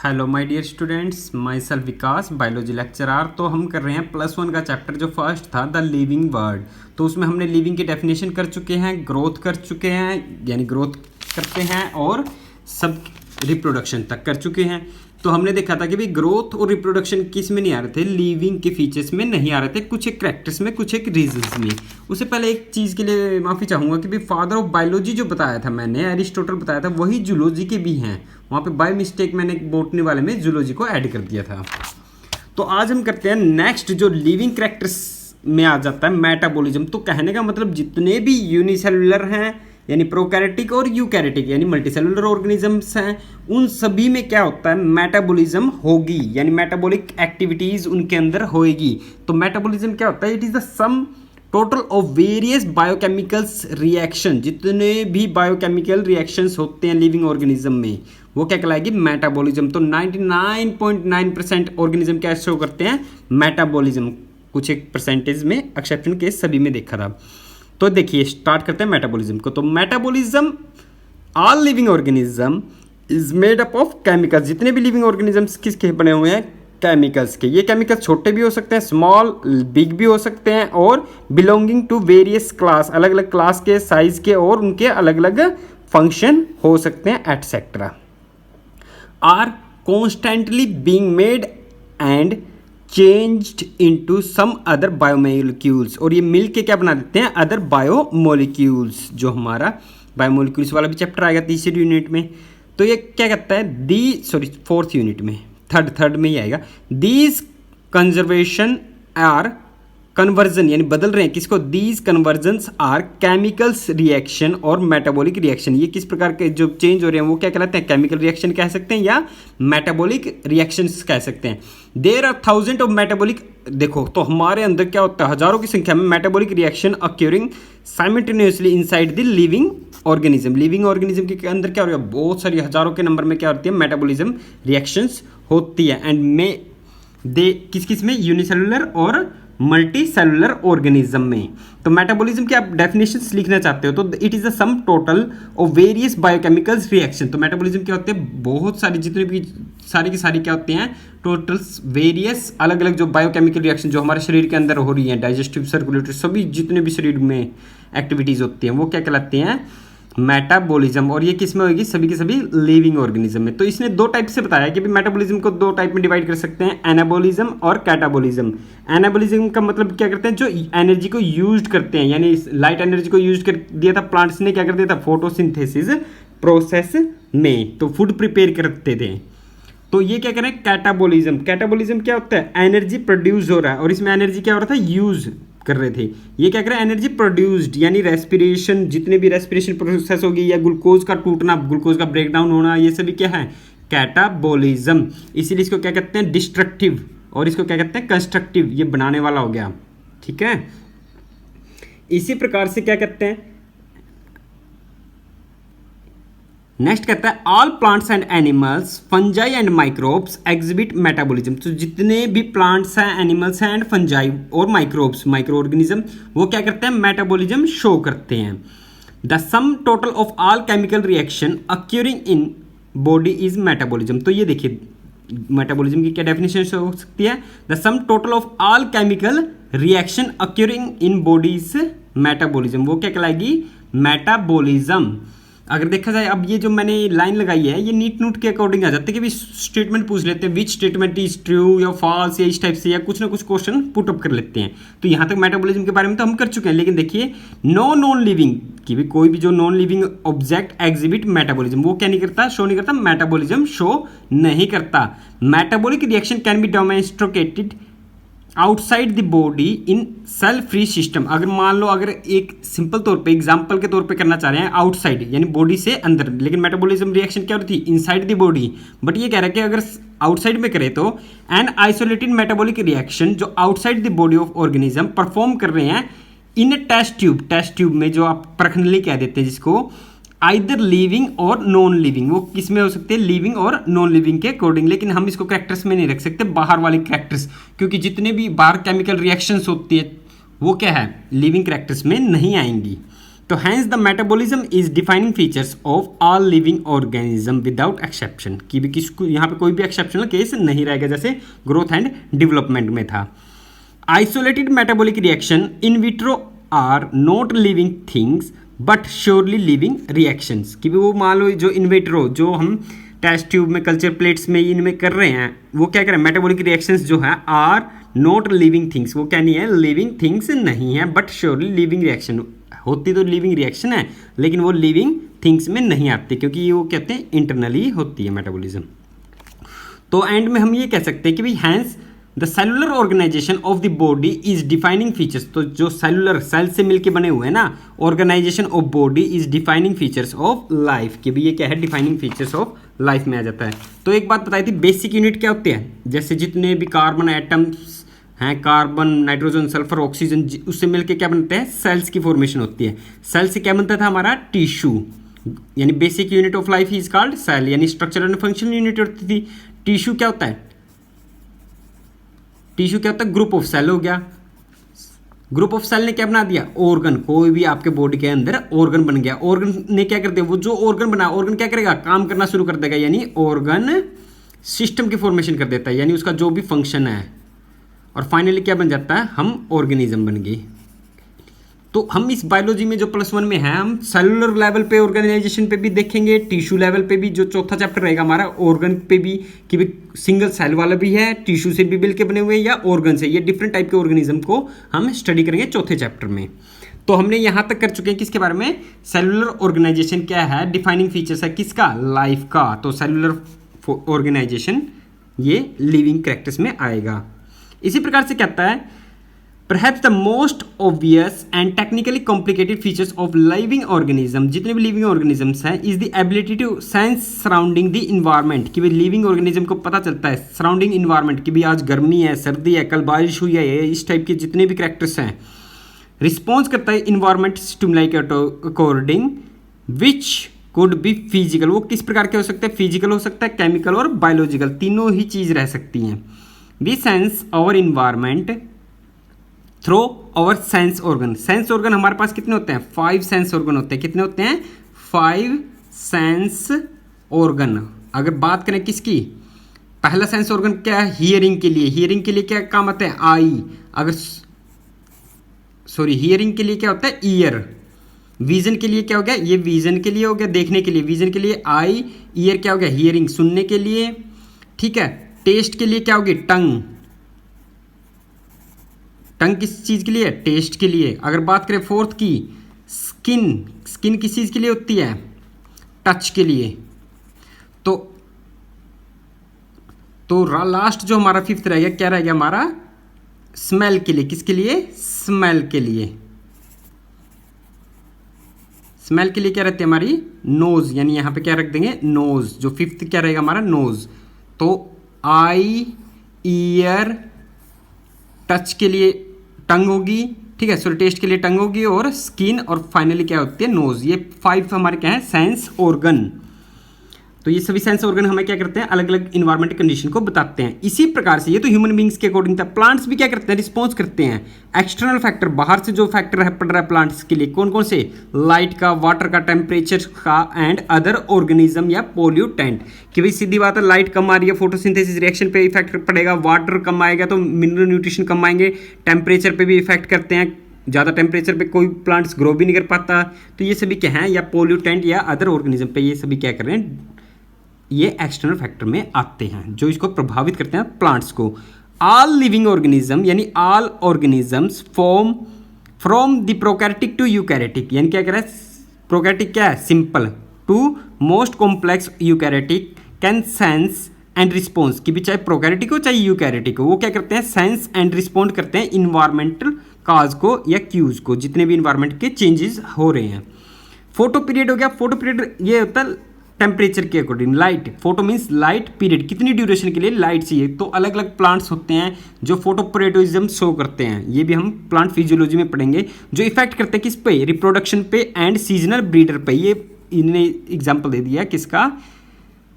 Hello my dear students, myself Vikas, biology lecturer. तो हम कर रहे हैं +1 का चैप्टर जो फर्स्ट था द लिविंग वर्ड। तो उसमें हमने लिविंग की डेफिनेशन कर चुके हैं, ग्रोथ कर चुके हैं, यानी ग्रोथ करते हैं, और सब रिप्रोडक्शन तक कर चुके हैं। तो हमने देखा था कि भाई ग्रोथ और रिप्रोडक्शन किस में नहीं आ रहे थे, लिविंग के फीचर्स में नहीं आ रहे थे, कुछ एक करैक्टर्स में, कुछ एक रीजंस में। उससे पहले एक चीज़ के लिए माफ़ी चाहूँगा कि भाई फादर ऑफ बायोलॉजी जो बताया था मैंने, एरिस्टोटल बताया था, वही जूलॉजी के भी हैं। वहाँ पे बाय मिस्टेक मैंने बोटनी वाले में जूलॉजी को ऐड कर दिया था। तो आज हम करते हैं नेक्स्ट, जो लिविंग करैक्टर्स में आ जाता है मेटाबॉलिज्म। तो कहने का मतलब जितने भी यूनिसेलुलर हैं यानी प्रोकैरियोटिक और यूकैरियोटिक यानी मल्टीसेलुलर ऑर्गेनिजम्स हैं, उन सभी में क्या होता है, मेटाबॉलिज्म होगी, यानी मेटाबॉलिक एक्टिविटीज उनके अंदर होएगी। तो मेटाबॉलिज्म क्या होता है, it is the sum total of various biochemicals reaction. जितने भी बायोकेमिकल रिएक्शंस होते हैं लिविंग ऑर्गेनिज्म में, वो क्या कहलाएगी, मेटाबॉलिज्म। तो 99.9% ऑर्गेनिज्म क्या शो करते हैं, मेटाबॉलिज्म। कुछ एक परसेंटेज में एक्सेप्शन केस सभी में देखा था। तो देखिए स्टार्ट करते हैं मेटाबॉलिज्म को। तो metabolism, all living organism is made up of chemicals. जितने भी लिविंग ऑर्गेनिजम्स किसके बने हुए हैं, केमिकल्स के। ये केमिकल्स छोटे भी हो सकते हैं, स्मॉल बिग भी हो सकते हैं, और बिलोंगिंग टू वेरियस क्लास, अलग अलग क्लास के, साइज के, और उनके अलग अलग फंक्शन हो सकते हैं etcetera. Are constantly being made and changed into some other biomolecules. और ये मिल के क्या बना देते हैं, अदर बायोमोलिक्यूल्स। जो हमारा बायोमोलिक्यूल्स वाला भी चैप्टर आएगा तीसरी यूनिट में। तो ये क्या कहता है, फोर्थ यूनिट में, थर्ड में ही आएगा। दीज कंजर्वेशन आर कन्वर्जन, यानी बदल रहे हैं किसको, these conversions are chemicals reaction और मेटाबॉलिक रिएक्शन। ये किस प्रकार के जो चेंज हो रहे हैं वो क्या कहलाते हैं, केमिकल रिएक्शन कह सकते हैं या मेटाबॉलिक रिएक्शंस कह सकते हैं। There are thousand of metabolic, देखो तो हमारे अंदर क्या होता है, हजारों की संख्या में metabolic reaction occurring simultaneously inside the living organism. Living organism के अंदर क्या हो रहा है, बहुत सारी हजारों के नंबर में क्या होती है, मेटाबॉलिज्म रिएक्शंस होती है। एंड में दे किस किस में, यूनिसेलुलर और मल्टी सेलुलर ऑर्गेनिज्म में। तो मेटाबॉलिज्म की आप डेफिनेशंस लिखना चाहते हो तो it is the sum total of various biochemicals reaction. तो मेटाबॉलिज्म क्या होते हैं, बहुत सारी जितने भी सारी की सारी क्या होते हैं, टोटल्स वेरियस अलग अलग जो बायोकेमिकल रिएक्शन जो हमारे शरीर के अंदर हो रही हैं, डाइजेस्टिव, सर्कुलेटरी, सभी जितने भी शरीर में एक्टिविटीज होती हैं वो क्या कहलाते हैं, मेटाबॉलिज्म। और ये किस में होगी, सभी के सभी लिविंग ऑर्गेनिज्म में। तो इसने दो टाइप से बताया कि मेटाबॉलिज्म को दो टाइप में डिवाइड कर सकते हैं, एनाबॉलिज्म और कैटाबॉलिज्म। एनाबॉलिज्म का मतलब क्या करते हैं, जो एनर्जी को यूज करते हैं, यानी लाइट एनर्जी को यूज कर दिया था प्लांट्स ने, क्या कर दिया था, फोटोसिंथेसिस प्रोसेस में, तो फूड प्रिपेयर करते थे। तो ये क्या करें, कैटाबॉलिज्म। कैटाबॉलिज्म क्या होता है, एनर्जी प्रोड्यूस हो रहा है, और इसमें एनर्जी क्या हो रहा था, यूज कर रहे थे। ये क्या कर रहे हैं, एनर्जी प्रोड्यूस्ड, यानी रेस्पिरेशन, जितने भी रेस्पिरेशन प्रोसेस होगी या ग्लूकोज का टूटना, ग्लूकोज का ब्रेकडाउन होना, ये सभी क्या है, कैटाबॉलिज्म। इसीलिए इसको क्या कहते हैं, डिस्ट्रक्टिव, और इसको क्या कहते हैं, कंस्ट्रक्टिव। ये बनाने वाला हो गया, ठीक है। इसी प्रकार से क्या कहते हैं, नेक्स्ट कहता है all plants and animals, fungi and microbes exhibit metabolism. तो जितने भी प्लांट्स हैं, एनिमल्स हैं, एंड फंजाई और माइक्रोब्स, माइक्रो ऑर्गेनिज्म, वो क्या करते हैं, मेटाबॉलिज्म शो करते हैं। The sum total of all chemical reaction occurring in body is metabolism. तो ये देखिए मेटाबॉलिज्म की क्या डेफिनेशन हो सकती है, the sum total of all chemical reaction occurring in body is metabolism. वो क्या कहलाएगी, मेटाबॉलिज्म। अगर देखा जाए, अब ये जो मैंने लाइन लगाई है ये नीट नोट के अकॉर्डिंग आ जाते हैं कि भी स्टेटमेंट पूछ लेते हैं, विच स्टेटमेंट इज ट्रू या फॉल्स, या इस टाइप से, या कुछ ना कुछ क्वेश्चन पुट अप कर लेते हैं। तो यहाँ तक मेटाबॉलिज्म के बारे में तो हम कर चुके हैं, लेकिन देखिए नो नॉन लिविंग की भी, कोई भी जो non living object exhibit metabolism, वो क्या नहीं करता, शो नहीं करता, मेटाबॉलिज्म शो नहीं करता। Metabolic reaction can be demonstrated outside the body in cell free system. अगर मान लो, अगर एक सिंपल तौर पे एग्जांपल के तौर पे करना चाह रहे हैं, आउटसाइड यानी बॉडी से अंदर, लेकिन मेटाबॉलिज्म रिएक्शन क्या होती है, इनसाइड द बॉडी। बट ये कह रहा है कि अगर आउटसाइड में करें तो एन आइसोलेटेड मेटाबॉलिक रिएक्शन जो outside the body of organism perform कर रहे हैं इन टेस्ट ट्यूब में, जो आप प्रखनली कह देते हैं जिसको, आइदर लिविंग और नॉन लिविंग। वो किस में हो सकते हैं, लिविंग और नॉन लिविंग के अकॉर्डिंग। लेकिन हम इसको कैरेक्टर्स में नहीं रख सकते, बाहर वाले कैरेक्टर्स, क्योंकि जितने भी बाहर केमिकल रिएक्शंस होती है वो क्या है, लिविंग कैरेक्टर्स में नहीं आएंगी। तो hence the metabolism is defining features of all living organism without exception, कि भी किसको यहाँ पे कोई भी एक्सेप्शनल केस नहीं रहेगा जैसे ग्रोथ एंड डेवलपमेंट में था। Isolated metabolic reaction in vitro are not living things but surely living reactions, कि भी वो मान लो जो इन विट्रो जो हम टेस्ट ट्यूब में कल्चर प्लेट्स में इनमें कर रहे हैं वो क्या कर रहे हैं, मेटाबॉलिक रिएक्शंस जो है आर नॉट लिविंग थिंग्स, वो क्या नहीं है, लिविंग थिंग्स नहीं है बट श्योरली लिविंग रिएक्शन, होती तो लिविंग रिएक्शन है लेकिन वो लिविंग थिंग्स में नहीं आती क्योंकि वो कहते हैं इंटरनली होती है मेटाबॉलिज्म। तो एंड में हम ये कह सकते हैं कि भाई hence the cellular organisation of the body is defining features, तो जो सेलुलर सेल से मिलके बने हुए हैं ना, organisation of body is defining features of life, कि भाई ये क्या है, डिफाइनिंग फीचर्स ऑफ लाइफ में आ जाता है। तो एक बात बताई थी, बेसिक यूनिट क्या होते हैं, जैसे जितने भी कार्बन एटम्स हैं, कार्बन नाइट्रोजन सल्फर ऑक्सीजन, उससे मिलके क्या बनते हैं, सेल्स की फॉर्मेशन होती है। सेल से क्या बनता था हमारा, टिश्यू, यानी basic unit of life is called cell, यानी स्ट्रक्चरल एंड फंक्शनल यूनिट होती थी। टिश्यू क्या होता है, टिश्यू क्या होता है, ग्रुप ऑफ सेल हो गया। ग्रुप ऑफ सेल ने क्या बना दिया, ऑर्गन, कोई भी आपके बॉडी के अंदर ऑर्गन बन गया। ऑर्गन ने क्या कर दिया, वो जो ऑर्गन बना, ऑर्गन क्या करेगा, काम करना शुरू कर देगा, यानी ऑर्गन सिस्टम की फॉर्मेशन कर देता है, यानी उसका जो भी फंक्शन है, और फाइनली क्या बन जाता है, हम ऑर्गेनिज्म बन गए। तो हम इस बायोलॉजी में जो +1 में है, हम सेलुलर लेवल पे ऑर्गेनाइजेशन पे भी देखेंगे, टिश्यू लेवल पे भी, जो चौथा चैप्टर रहेगा हमारा ऑर्गन पे भी, कि भी सिंगल सेल वाला भी है, टिश्यू से भी मिलके बने हुए हैं या ऑर्गन से, ये डिफरेंट टाइप के ऑर्गेनिज्म को हम स्टडी करेंगे चौथे चैप्टर में। तो हमने यहाँ तक कर चुके हैं किसके बारे में, सेलुलर ऑर्गेनाइजेशन क्या है, डिफाइनिंग फीचर्स है किसका, लाइफ का। तो सेलुलर ऑर्गेनाइजेशन ये लिविंग कैरेक्टर्स में आएगा। इसी प्रकार से कहता है, Perhaps the most obvious and technically complicated features of living organism, जितने भी living organisms हैं, is the ability to sense surrounding the environment, कि भाई living organism को पता चलता है surrounding environment, कि भाई आज गर्मी है, सर्दी है, कल बारिश हुई है, इस टाइप के जितने भी कैरेक्टर्स हैं। रिस्पॉन्स करता है environment stimuli के according which could be physical, वो किस प्रकार के हो सकते हैं, फिजिकल हो सकता है, केमिकल और बायोलॉजिकल, तीनों ही चीज़ रह सकती हैं। We sense our environment through our sense organ. Sense organ हमारे पास कितने होते हैं, 5 सेंस ऑर्गन होते हैं। कितने होते हैं, 5 सेंस ऑर्गन। अगर बात करें किसकी, पहला सेंस ऑर्गन क्या है, हियरिंग के लिए। हियरिंग के लिए क्या काम आता है, आई। अगर सॉरी, हियरिंग के लिए क्या होता है, ईयर। विजन के लिए क्या हो गया, ये विजन के लिए हो गया, देखने के लिए। विजन के लिए आई, ईयर क्या हो गया, हियरिंग, सुनने के लिए, ठीक है। टेस्ट के लिए क्या होगी, टंग। टंग किस चीज़ के लिए, टेस्ट के लिए। अगर बात करें फोर्थ की, स्किन। स्किन किस चीज़ के लिए होती है, टच के लिए। तो लास्ट जो हमारा 5th रह गया, क्या रह गया हमारा, स्मेल के लिए। किसके लिए, स्मेल के लिए। स्मेल के लिए क्या रहती है हमारी, नोज, यानी यहाँ पे क्या रख देंगे, नोज। जो 5th क्या रहेगा हमारा, नोज। तो आई, ईयर, टच के लिए टंग होगी, ठीक है, सॉरी टेस्ट के लिए टंग होगी, और स्किन, और फाइनली क्या होती है, नोज। ये 5 हमारे क्या है, सेंस ऑर्गन। तो ये सभी सेंस ऑर्गन हमें क्या करते हैं, अलग अलग इन्वायरमेंट कंडीशन को बताते हैं। इसी प्रकार से ये तो ह्यूमन बींग्स के अकॉर्डिंग था। प्लांट्स भी क्या करते हैं, रिस्पॉन्स करते हैं। एक्सटर्नल फैक्टर, बाहर से जो फैक्टर है पड़ रहा है प्लांट्स के लिए, कौन कौन से, लाइट का, वाटर का, टेम्परेचर का, एंड अदर ऑर्गेनिज्म या पोल्यूटेंट। कि भाई सीधी बात है, लाइट कम आ रही है, फोटोसिंथेसिस रिएक्शन पे इफेक्ट पड़ेगा, वाटर कम आएगा तो मिनरल न्यूट्रिशन कम आएंगे, टेम्परेचर पे भी इफेक्ट करते हैं, ज़्यादा टेम्परेचर पे कोई प्लांट्स ग्रो भी नहीं कर पाता। तो ये सभी क्या हैं, या पोल्यूटेंट या अदर ऑर्गेनिज्म पे ये सभी क्या कर रहे हैं, ये एक्सटर्नल फैक्टर में आते हैं जो इसको प्रभावित करते हैं प्लांट्स को। ऑल लिविंग ऑर्गेनिज्म, यानी all organisms form from the prokaryotic to eukaryotic, यानी क्या कह रहा है, प्रोकैरियोटिक क्या है, simple, to most complex eukaryotic can sense and response. कि भी चाहे प्रोकैरियोटिक हो चाहे यूकैरियोटिक हो, वो क्या करते हैं, सेंस एंड रिस्पॉन्ड करते हैं इन्वायरमेंटल काज को या क्यूज को, जितने भी इन्वायरमेंट के चेंजेस हो रहे हैं। फोटो पीरियड हो गया, फोटो पीरियड ये होता है टेम्परेचर के according. Light, photo means light period, कितनी ड्यूरेशन के लिए लाइट चाहिए। तो अलग अलग प्लांट्स होते हैं जो फोटोपरेटोइज्म शो करते हैं, ये भी हम प्लांट फिजियोलॉजी में पढ़ेंगे, जो इफेक्ट करते हैं किस पे, रिप्रोडक्शन पे एंड सीजनल ब्रीडर पे। ये इन्होंने एग्जाम्पल दे दिया किसका,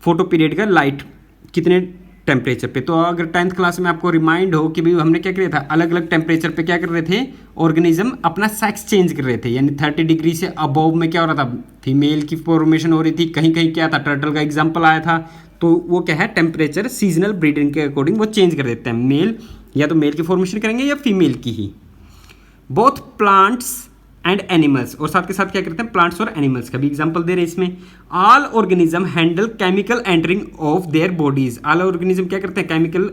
फोटो पीरियड का, लाइट कितने टेम्परेचर पे। तो अगर 10th क्लास में आपको रिमाइंड हो कि भाई हमने क्या किया था, अलग अलग टेम्परेचर पे क्या कर रहे थे, ऑर्गेनिज्म अपना सेक्स चेंज कर रहे थे। यानी 30 डिग्री से अबव में क्या हो रहा था, फीमेल की फॉर्मेशन हो रही थी, कहीं कहीं क्या था, टर्टल का एग्जाम्पल आया था। तो वो क्या है, टेम्परेचर सीजनल ब्रीडिंग के अकॉर्डिंग वो चेंज कर देते हैं, मेल या तो मेल की फॉर्मेशन करेंगे या फीमेल की ही। बोथ प्लांट्स एंड एनिमल्स, और साथ के साथ क्या करते हैं, प्लांट्स और एनिमल्स का भी एग्जांपल दे रहे हैं इसमें। All organism handle chemical entering of their bodies, all organism क्या करते हैं, केमिकल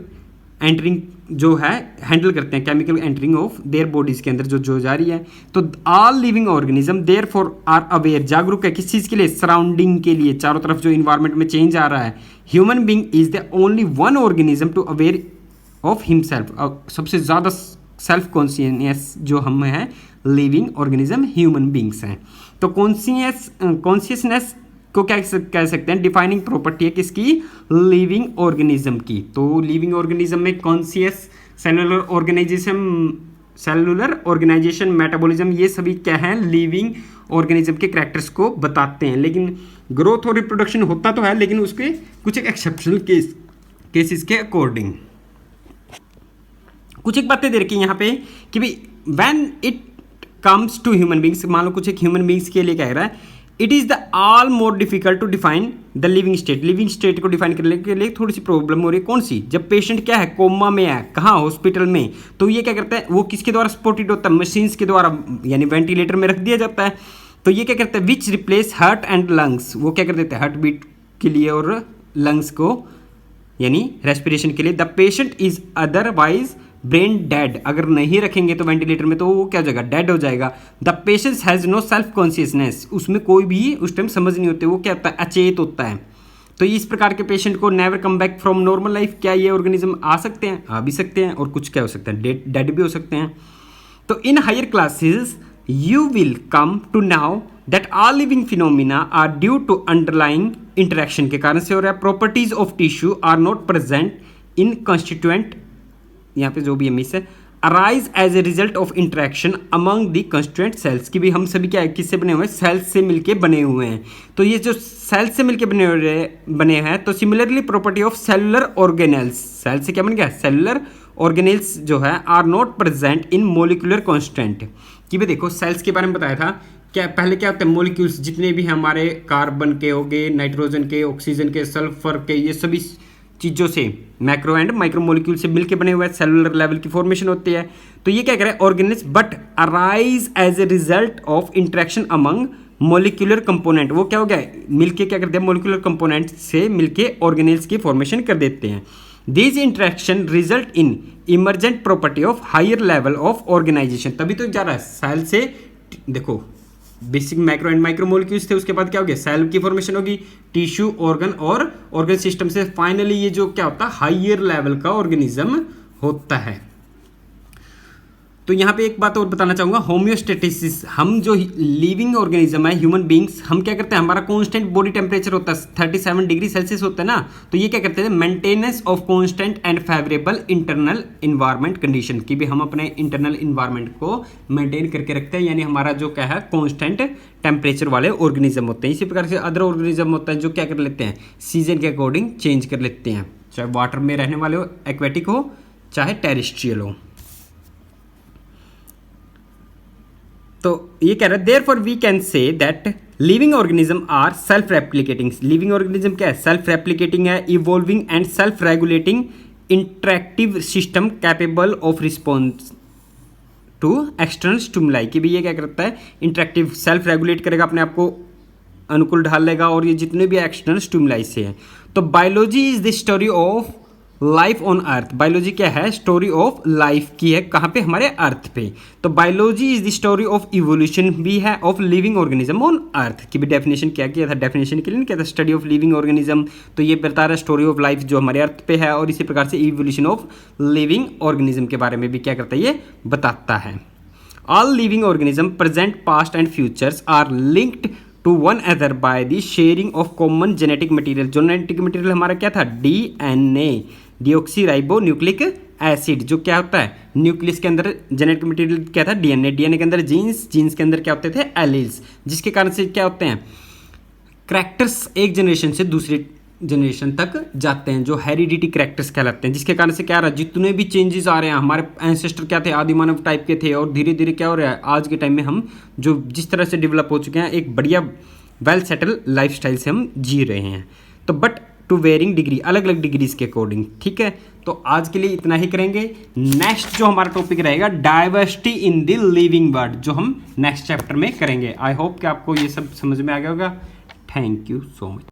एंटरिंग जो है हैंडल करते हैं, chemical entering of their bodies के अंदर जो जा रही है। तो all living organism therefore are aware, जागरूक है किस चीज़ के लिए, सराउंडिंग के लिए, चारों तरफ जो इन्वायरमेंट में चेंज आ रहा है। Human being is the only one organism to aware of himself, सबसे ज़्यादा सेल्फ कॉन्शियसनेस जो हम हैं लिविंग ऑर्गेनिज्म ह्यूमन बींग्स हैं। तो कॉन्शियसनेस को क्या कह सकते हैं, डिफाइनिंग प्रॉपर्टी है किसकी, लिविंग ऑर्गेनिज्म की। तो लिविंग ऑर्गेनिज्म में कॉन्शियस, सेलुलर ऑर्गेनाइजेशन, मेटाबॉलिज्म, ये सभी क्या है, लिविंग ऑर्गेनिज्म के कैरेक्टर्स को बताते हैं। लेकिन ग्रोथ और रिप्रोडक्शन होता तो है, लेकिन उसके कुछ एक एक्सेप्शनल केसेस के अकॉर्डिंग। कुछ एक बातें दे रखी है यहाँ पे कि भाई when it comes to human beings, मान लो कुछ एक ह्यूमन बींग्स के लिए कह रहा है, it is the all more difficult to define the living state, living state को डिफाइन करने के लिए थोड़ी सी प्रॉब्लम हो रही है। कौन सी, जब पेशेंट क्या है, कोमा में है, कहाँ, हॉस्पिटल में, तो ये क्या करता है, वो किसके द्वारा सपोर्टेड होता है, मशीन्स के द्वारा, यानी वेंटिलेटर में रख दिया जाता है। तो ये क्या करता है, विच रिप्लेस हार्ट एंड लंग्स, वो क्या कर देते हैं, हार्ट बीट के लिए और लंग्स को, यानी रेस्पिरेशन के लिए। The patient is otherwise brain dead, अगर नहीं रखेंगे तो वेंटिलेटर में, तो वो क्या हो जाएगा, डेड हो जाएगा। The patient has no self consciousness, उसमें कोई भी उस टाइम समझ नहीं होती, वो क्या होता है, अचेत होता है। तो इस प्रकार के पेशेंट को never come back from normal life, क्या ये ऑर्गेनिज्म आ सकते हैं, आ भी सकते हैं, और कुछ क्या हो सकते हैं, डेड भी हो सकते हैं। तो in higher classes you will come to know that all living phenomena are due to underlying interaction के कारण से हो रहा है। properties of tissue are not present in constituent, यहाँ पे जो भी मिस है, arise as a result of interaction among the constituent cells, कि भी हम सभी क्या है, किससे बने हुए हैं, सेल्स से मिलके बने हुए हैं। तो ये जो सेल्स से मिलके बने हैं, तो similarly property of cellular organelles, cell से क्या बन गया, सेलुलर ऑर्गेनेल्स जो है are not present in molecular constant, कि भाई देखो सेल्स के बारे में बताया था, क्या पहले क्या होते हैं, मोलिक्यूल्स जितने भी हमारे कार्बन के हो गए, नाइट्रोजन के, ऑक्सीजन के, सल्फर के, ये सभी चीज़ों से मैक्रो एंड माइक्रो मोलिक्यूल से मिलके बने हुए सेलुलर लेवल की फॉर्मेशन होती है। तो ये क्या कह रहा है, organise but arise as a result of interaction among molecular component, वो क्या हो गया, मिलके क्या करते हैं, मोलिकुलर कंपोनेंट से मिलके ऑर्गेनेल्स की फॉर्मेशन कर देते हैं। This interaction result in emergent property of higher level of organisation, तभी तो जा रहा है सेल से, देखो basic micro and micro molecules थे, उसके बाद क्या हो गया, सेल की फॉर्मेशन होगी, टिश्यू, ऑर्गन और ऑर्गन सिस्टम से फाइनली ये जो क्या होता है, हायर लेवल का ऑर्गेनिज्म होता है। तो यहाँ पे एक बात और बताना चाहूँगा, होम्योस्टेटिस, हम जो लिविंग ऑर्गेनिज्म है, ह्यूमन बींग्स, हम क्या करते हैं, हमारा कांस्टेंट बॉडी टेम्परेचर होता है 37 डिग्री सेल्सियस होता है ना। तो ये क्या करते हैं, maintenance of constant and favourable internal environment condition, की भी हम अपने इंटरनल इन्वायरमेंट को मेंटेन करके रखते हैं, यानी हमारा जो क्या है, कांस्टेंट टेम्परेचर वाले ऑर्गेनिज्म होते हैं। इसी प्रकार से अदर ऑर्गेनिज्म होता है जो क्या कर लेते हैं, सीजन के अकॉर्डिंग चेंज कर लेते हैं, चाहे वाटर में रहने वाले हो, एक्वेटिक हो, चाहे टेरेस्ट्रियल हो। तो ये कह रहा है therefore we can say that living organism are self replicating, living organism क्या है, सेल्फ रेप्लिकेटिंग है, evolving and self regulating interactive system capable of response to external stimuli, कि भी ये क्या करता है, इंटरेक्टिव, सेल्फ रेगुलेट करेगा, अपने आप को अनुकूल ढाल लेगा, और ये जितने भी एक्सटर्नल स्टिमुलाई से है। तो biology is the story of life on earth, biology क्या है, स्टोरी ऑफ लाइफ की है, कहाँ पे, हमारे अर्थ पे। तो biology is the story of evolution भी है of living organism on earth, की भी डेफिनेशन क्या किया था, डेफिनेशन के लिए क्या था, स्टडी ऑफ लिविंग ऑर्गेनिज्म। तो ये बता रहा है स्टोरी ऑफ लाइफ जो हमारे अर्थ पे है, और इसी प्रकार से इवोल्यूशन ऑफ लिविंग ऑर्गेनिज्म के बारे में भी क्या करता है, ये बताता है। All living organism present, past and futures are linked to one other by the sharing of common genetic material, genetic material हमारा क्या था, DNA, deoxyribonucleic acid, जो क्या होता है, न्यूक्लियस के अंदर जेनेटिक मटेरियल क्या था, DNA के अंदर जीन्स, जीन्स के अंदर क्या होते थे, एलील्स, जिसके कारण से क्या होते हैं, करैक्टर्स एक जनरेशन से दूसरी जनरेशन तक जाते हैं, जो हेरिडिटी कैरेक्टर्स कहलाते हैं, जिसके कारण से क्या रहा, जितने भी चेंजेस आ रहे हैं, हमारे एंसेस्टर क्या थे, आदि मानव टाइप के थे, और धीरे धीरे क्या हो रहा है, आज के टाइम में हम जो जिस तरह से डेवलप हो चुके हैं, एक बढ़िया वेल सेटल लाइफस्टाइल से हम जी रहे हैं। तो बट टू वेरिंग डिग्री, अलग अलग डिग्रीज के अकॉर्डिंग, ठीक है। तो आज के लिए इतना ही करेंगे। नेक्स्ट जो हमारा टॉपिक रहेगा diversity in the living world, जो हम नेक्स्ट चैप्टर में करेंगे। आई होप कि आपको ये सब समझ में आ गया होगा। Thank you so much.